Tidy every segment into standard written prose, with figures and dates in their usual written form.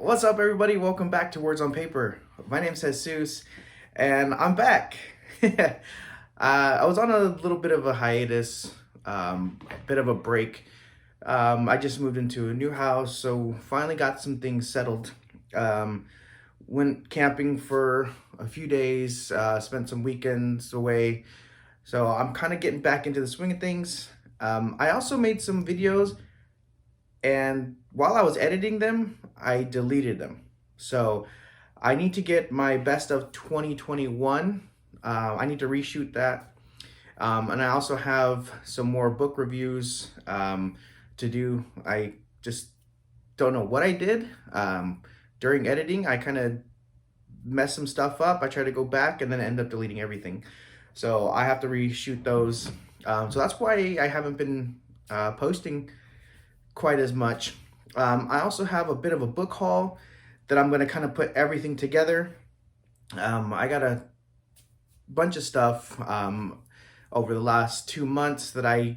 What's up, everybody? Welcome back to Words on Paper. My name's Jesus, and I'm back. I was on a little bit of a hiatus, a bit of a break. I just moved into a new house, so finally got some things settled. Um, Went camping for a few days, spent some weekends away, so I'm kind of getting back into the swing of things. I also made some videos, and while I was editing them, I deleted them. So I need to get my best of 2021. I need to reshoot that. And I also have some more book reviews to do. I just don't know what I did. During editing, I kind of messed some stuff up. I tried to go back and then end up deleting everything. So I have to reshoot those. So that's why I haven't been posting quite as much. I also have a bit of a book haul that I'm going to kind of put everything together. I got a bunch of stuff over the last 2 months that I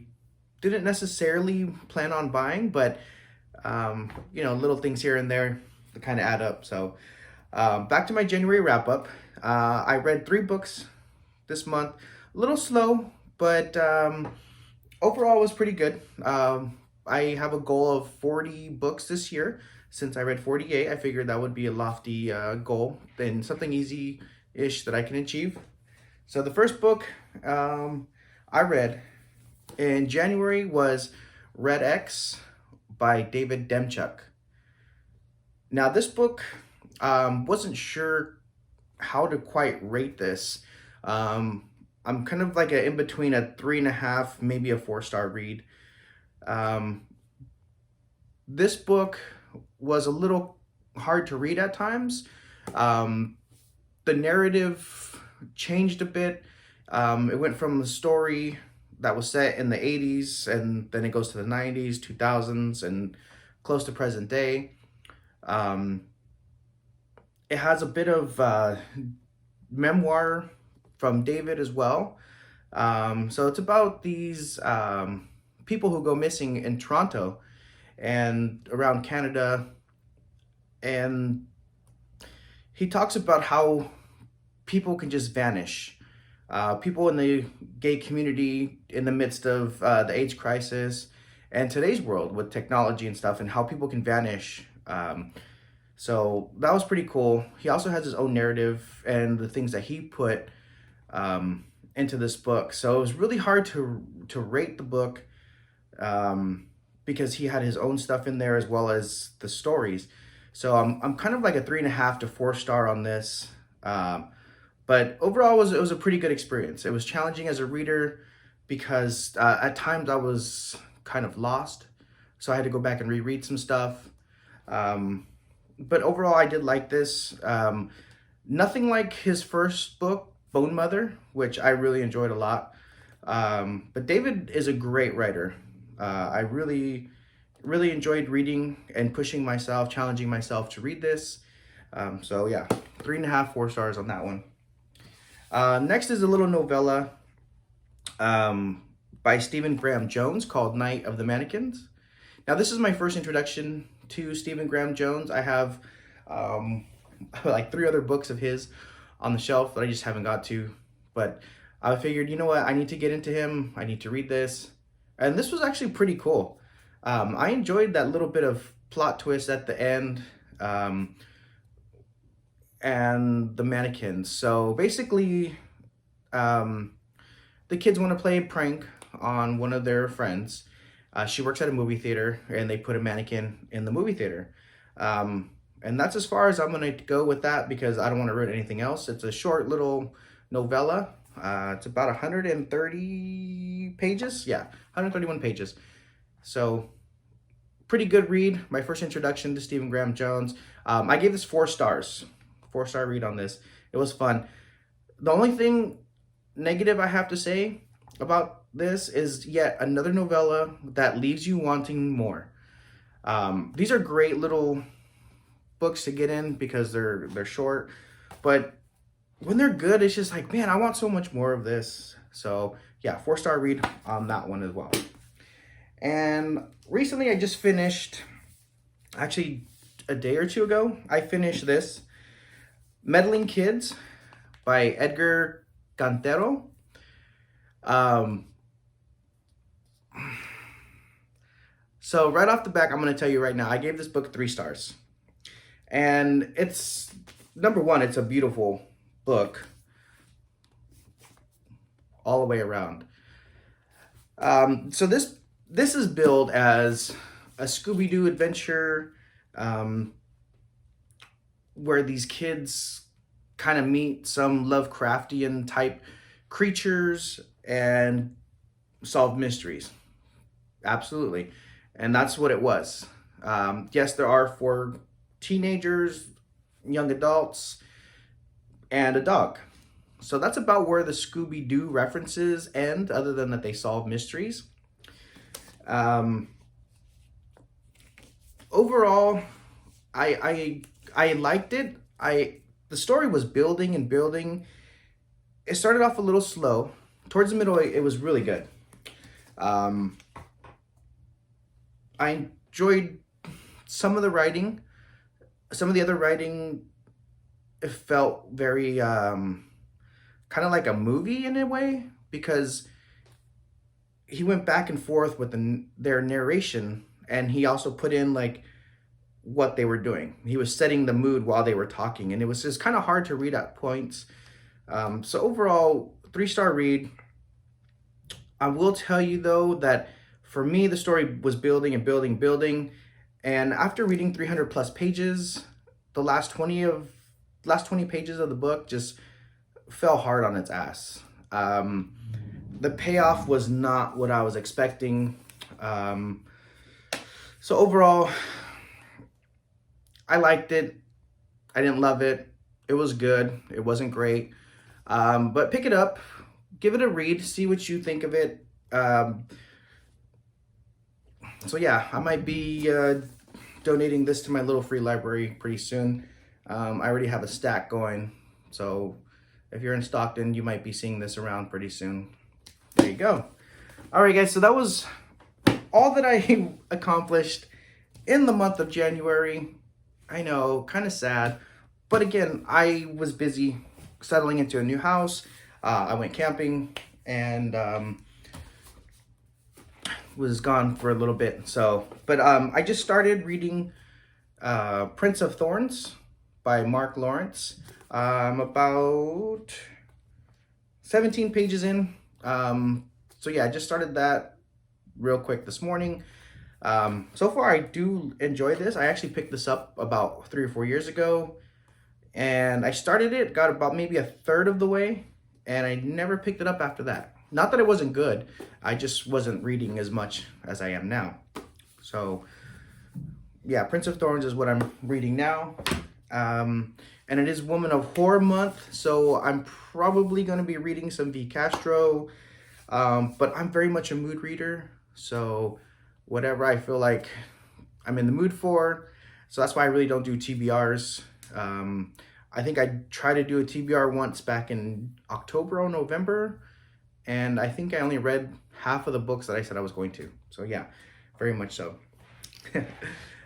didn't necessarily plan on buying, but little things here and there that kind of add up. So back to my January wrap up. I read 3 books this month. A little slow, but overall it was pretty good. I have a goal of 40 books this year. Since I read 48, I figured that would be a lofty goal and something easy-ish that I can achieve. So the first book I read in January was Red X by David Demchuk. Now this book, wasn't sure how to quite rate this. I'm kind of like in between a 3.5, maybe a 4-star read. This book was a little hard to read at times. The narrative changed a bit. It went from the story that was set in the 80s, and then it goes to the 90s, 2000s, and close to present day. It has a bit of memoir from David as well. So it's about these people who go missing in Toronto and around Canada. And he talks about how people can just vanish. People in the gay community in the midst of the AIDS crisis and today's world with technology and stuff, and how people can vanish. So that was pretty cool. He also has his own narrative and the things that he put into this book. So it was really hard to rate the book because he had his own stuff in there as well as the stories. So I'm kind of like a 3.5 to 4-star on this. But overall, it was a pretty good experience. It was challenging as a reader because at times I was kind of lost. So I had to go back and reread some stuff. But overall, I did like this. Nothing like his first book, Bone Mother, which I really enjoyed a lot. But David is a great writer. I really enjoyed reading and pushing myself, challenging myself to read this. So yeah, 3.5, 4 stars on that one. Next is a little novella by Stephen Graham Jones called Night of the Mannequins. Now this is my first introduction to Stephen Graham Jones. I have like 3 other books of his on the shelf that I just haven't got to. But I figured, you know what, I need to get into him. I need to read this. And this was actually pretty cool. I enjoyed that little bit of plot twist at the end and the mannequins. So basically, the kids want to play a prank on one of their friends. She works at a movie theater, and they put a mannequin in the movie theater. And that's as far as I'm going to go with that because I don't want to ruin anything else. It's a short little novella. It's about 130 pages. Yeah, 131 pages. So pretty good read. My first introduction to Stephen Graham Jones. I gave this 4 stars. 4-star read on this. It was fun. The only thing negative I have to say about this is yet another novella that leaves you wanting more. These are great little books to get in because they're short, but when they're good, it's just like, man, I want so much more of this. So yeah, 4-star read on that one as well. And recently I just finished, actually a day or two ago, I finished this Meddling Kids by Edgar Cantero. Um, so right off the back, I'm going to tell you right now, I gave this book 3 stars. And it's, number one, it's a beautiful book all the way around. So this is billed as a Scooby-Doo adventure, where these kids kind of meet some Lovecraftian type creatures and solve mysteries. Absolutely. And that's what it was. Yes, there are 4 teenagers, young adults, and a dog. So that's about where the Scooby-Doo references end, other than that they solve mysteries. Overall, I liked it. The story was building and building. It started off a little slow. Towards the middle, it was really good. I enjoyed some of the writing. Some of the other writing, it felt very kind of like a movie in a way, because he went back and forth with their narration, and he also put in like what they were doing. He was setting the mood while they were talking, and it was just kind of hard to read at points. So overall, 3-star read. I will tell you though that for me, the story was building and building, building. And after reading 300 plus pages, the last 20 pages of the book just fell hard on its ass. The payoff was not what I was expecting. So overall, I liked it. I didn't love it. It was good. It wasn't great. But pick it up, give it a read, see what you think of it. So yeah, I might be donating this to my little free library pretty soon. I already have a stack going, so if you're in Stockton, you might be seeing this around pretty soon. There you go. All right, guys, so that was all that I accomplished in the month of January. I know, kind of sad, but again, I was busy settling into a new house. I went camping and was gone for a little bit. So, but I just started reading Prince of Thorns by Mark Lawrence. About 17 pages in. So yeah, I just started that real quick this morning. So far, I do enjoy this. I actually picked this up about 3 or 4 years ago, and I started it, got about maybe a third of the way, and I never picked it up after that. Not that it wasn't good, I just wasn't reading as much as I am now. So yeah, Prince of Thorns is what I'm reading now. And it is Woman of Horror Month, so I'm probably going to be reading some V. Castro, but I'm very much a mood reader, so whatever I feel like I'm in the mood for. So that's why I really don't do TBRs. I think I tried to do a TBR once back in October or November, and I think I only read half of the books that I said I was going to. So yeah, very much so.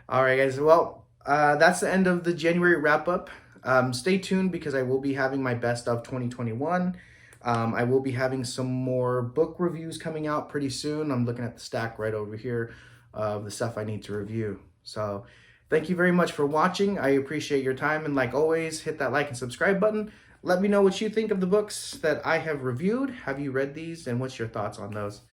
All right, guys. Well, that's the end of the January wrap-up. Stay tuned because I will be having my best of 2021. I will be having some more book reviews coming out pretty soon. I'm looking at the stack right over here of the stuff I need to review. So thank you very much for watching. I appreciate your time. And like always, hit that like and subscribe button. Let me know what you think of the books that I have reviewed. Have you read these and what's your thoughts on those?